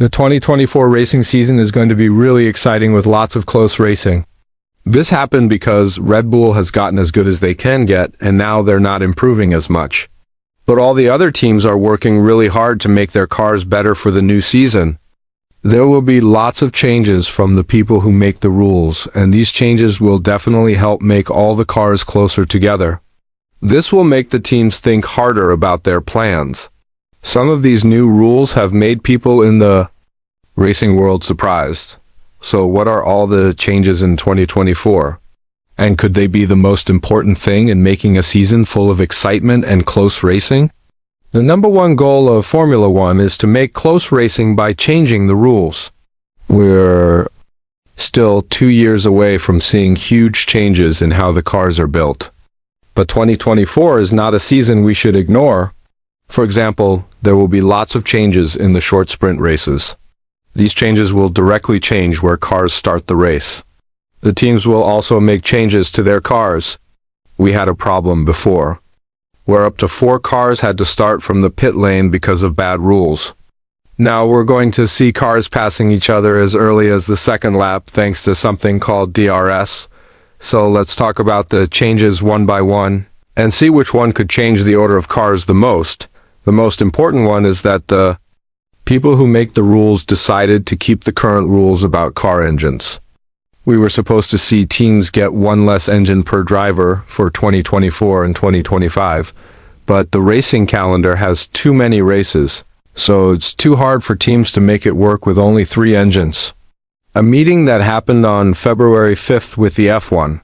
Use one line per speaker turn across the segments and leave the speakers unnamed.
The 2024 racing season is going to be really exciting with lots of close racing. This happened because Red Bull has gotten as good as they can get, and now they're not improving as much. But all the other teams are working really hard to make their cars better for the new season. There will be lots of changes from the people who make the rules, and these changes will definitely help make all the cars closer together. This will make the teams think harder about their plans. Some of these new rules have made people in the racing world surprised. So what are all the changes in 2024? And could they be the most important thing in making a season full of excitement and close racing? The number one goal of Formula One is to make close racing by changing the rules. We're still 2 years away from seeing huge changes in how the cars are built. But 2024 is not a season we should ignore. For example, there will be lots of changes in the short sprint races. These changes will directly change where cars start the race. The teams will also make changes to their cars. We had a problem before, where up to 4 cars had to start from the pit lane because of bad rules. Now we're going to see cars passing each other as early as the second lap thanks to something called DRS. So let's talk about the changes one by one and see which one could change the order of cars the most. The most important one is that the people who make the rules decided to keep the current rules about car engines. We were supposed to see teams get one less engine per driver for 2024 and 2025, but the racing calendar has too many races, so it's too hard for teams to make it work with only 3 engines. A meeting that happened on February 5th with the F1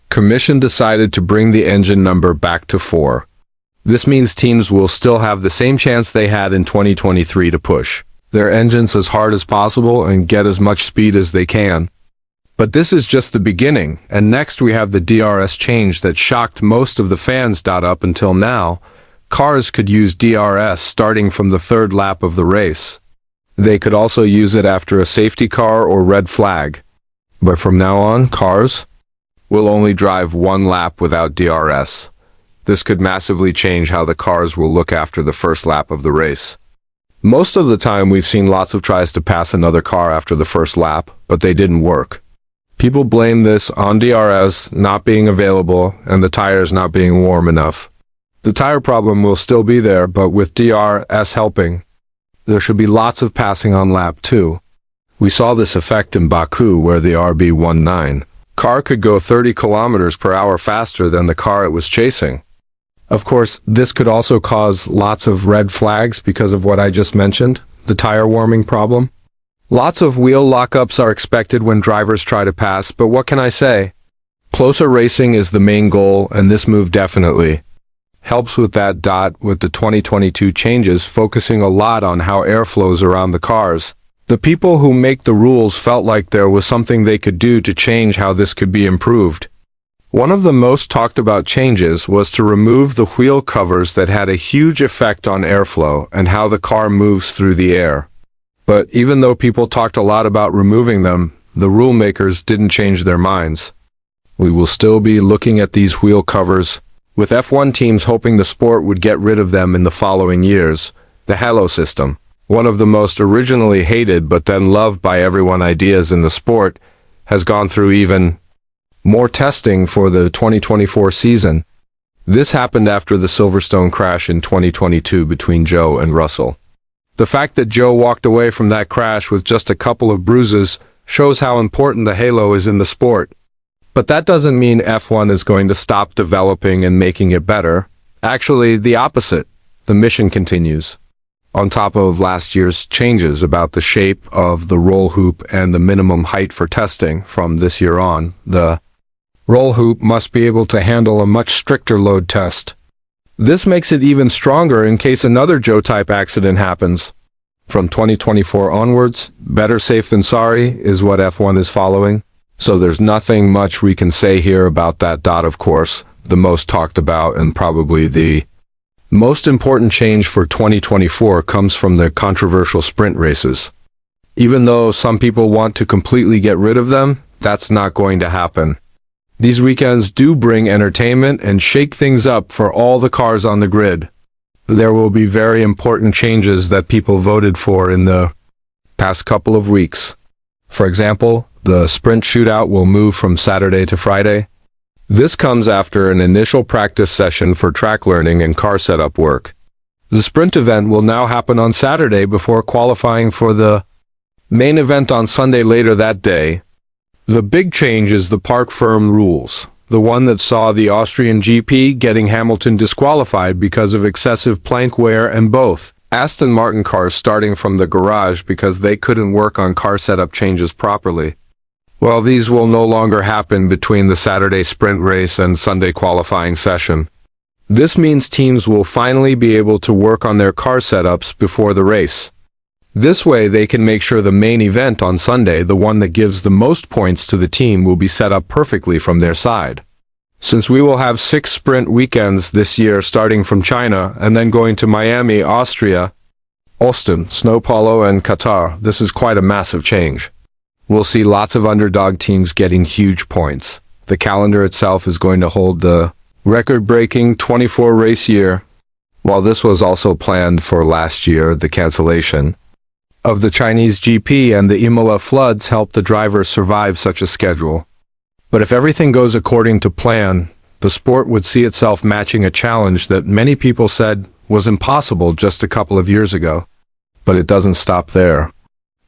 Commission decided to bring the engine number back to 4. This means teams will still have the same chance they had in 2023 to push their engines as hard as possible and get as much speed as they can. But this is just the beginning, and next we have the DRS change that shocked most of the fans. Up until now, cars could use DRS starting from the 3rd lap of the race. They could also use it after a safety car or red flag. But from now on, cars will only drive 1 lap without DRS. This could massively change how the cars will look after the first lap of the race. Most of the time we've seen lots of tries to pass another car after the first lap, but they didn't work. People blame this on DRS not being available and the tires not being warm enough. The tire problem will still be there, but with DRS helping, there should be lots of passing on lap 2. We saw this effect in Baku where the RB19 car could go 30 kilometers per hour faster than the car it was chasing. Of course, this could also cause lots of red flags because of what I just mentioned, the tire warming problem. Lots of wheel lockups are expected when drivers try to pass, but what can I say? Closer racing is the main goal, and this move definitely helps with that. With the 2022 changes focusing a lot on how air flows around the cars, the people who make the rules felt like there was something they could do to change how this could be improved. One of the most talked about changes was to remove the wheel covers that had a huge effect on airflow and how the car moves through the air. But even though people talked a lot about removing them, the rule makers didn't change their minds. We will still be looking at these wheel covers, with F1 teams hoping the sport would get rid of them in the following years. The halo system, one of the most originally hated but then loved by everyone ideas in the sport, has gone through even more testing for the 2024 season. This happened after the Silverstone crash in 2022 between Zhou and Russell. The fact that Zhou walked away from that crash with just a couple of bruises shows how important the halo is in the sport. But that doesn't mean F1 is going to stop developing and making it better. Actually, the opposite. The mission continues. On top of last year's changes about the shape of the roll hoop and the minimum height for testing from this year on, the roll hoop must be able to handle a much stricter load test. This makes it even stronger in case another Zhou-type accident happens. From 2024 onwards, better safe than sorry is what F1 is following, so there's nothing much we can say here about that. Of course, the most talked about and probably the most important change for 2024 comes from the controversial sprint races. Even though some people want to completely get rid of them, that's not going to happen. These weekends do bring entertainment and shake things up for all the cars on the grid. There will be very important changes that people voted for in the past past couple of weeks. For example, the sprint shootout will move from Saturday to Friday. This comes after an initial practice session for track learning and car setup work. The sprint event will now happen on Saturday before qualifying for the main event on Sunday later that day. The big change is the park firm rules, the one that saw the Austrian GP getting Hamilton disqualified because of excessive plank wear and both Aston Martin cars starting from the garage because they couldn't work on car setup changes properly. Well, these will no longer happen between the Saturday sprint race and Sunday qualifying session. This means teams will finally be able to work on their car setups before the race. This way they can make sure the main event on Sunday, the one that gives the most points to the team, will be set up perfectly from their side. Since we will have 6 sprint weekends this year starting from China and then going to Miami, Austria, Austin, São Paulo and Qatar, this is quite a massive change. We'll see lots of underdog teams getting huge points. The calendar itself is going to hold the record-breaking 24-race year. While this was also planned for last year, the cancellation of the Chinese GP and the Imola floods helped the drivers survive such a schedule. But if everything goes according to plan, the sport would see itself matching a challenge that many people said was impossible just a couple of years ago. But it doesn't stop there.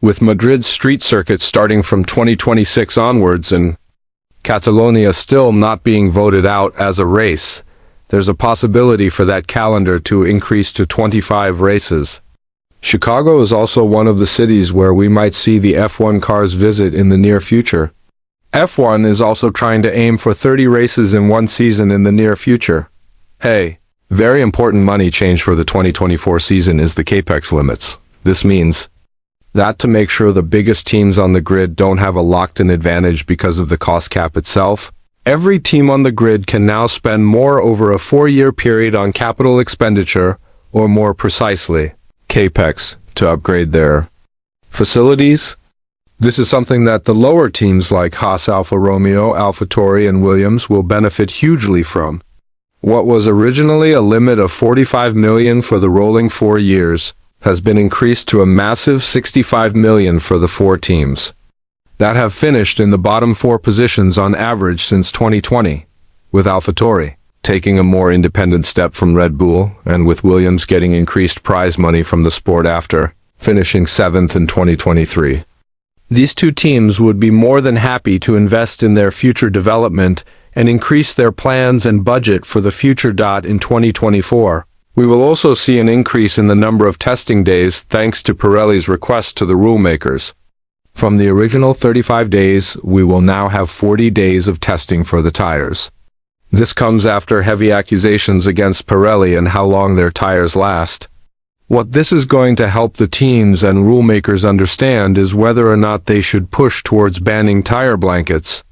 With Madrid's street circuit starting from 2026 onwards and Catalonia still not being voted out as a race, there's a possibility for that calendar to increase to 25 races. Chicago is also one of the cities where we might see the F1 cars visit in the near future. F1 is also trying to aim for 30 races in one season in the near future. A very important money change for the 2024 season is the capex limits. This means that to make sure the biggest teams on the grid don't have a locked-in advantage because of the cost cap itself, every team on the grid can now spend more over a 4-year period on capital expenditure, or more precisely, capex, to upgrade their facilities. This is something that the lower teams like Haas, Alfa Romeo, AlphaTauri and Williams will benefit hugely from. What was originally a limit of 45 million for the rolling 4 years has been increased to a massive 65 million for the 4 teams that have finished in the bottom 4 positions on average since 2020, with AlphaTauri taking a more independent step from Red Bull, and with Williams getting increased prize money from the sport after finishing 7th in 2023. These 2 teams would be more than happy to invest in their future development and increase their plans and budget for the future. In 2024, we will also see an increase in the number of testing days thanks to Pirelli's request to the rule makers. From the original 35 days, we will now have 40 days of testing for the tires. This comes after heavy accusations against Pirelli and how long their tires last. What this is going to help the teams and rule makers understand is whether or not they should push towards banning tire blankets.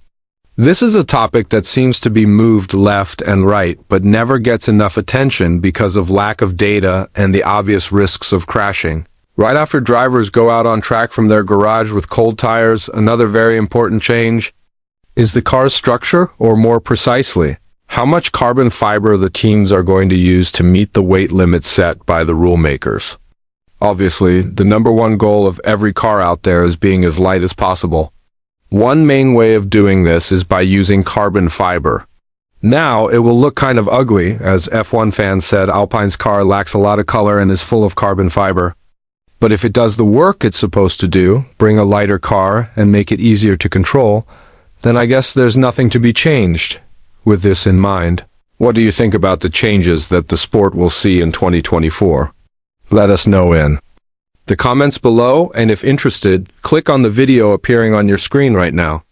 This is a topic that seems to be moved left and right, but never gets enough attention because of lack of data and the obvious risks of crashing. Right after drivers go out on track from their garage with cold tires, another very important change is the car's structure, or more precisely, how much carbon fiber the teams are going to use to meet the weight limit set by the rule makers. Obviously, the number one goal of every car out there is being as light as possible. One main way of doing this is by using carbon fiber. Now, it will look kind of ugly, as F1 fans said Alpine's car lacks a lot of color and is full of carbon fiber. But if it does the work it's supposed to do, bring a lighter car and make it easier to control, then I guess there's nothing to be changed. With this in mind, what do you think about the changes that the sport will see in 2024? Let us know in the comments below, and if interested, click on the video appearing on your screen right now.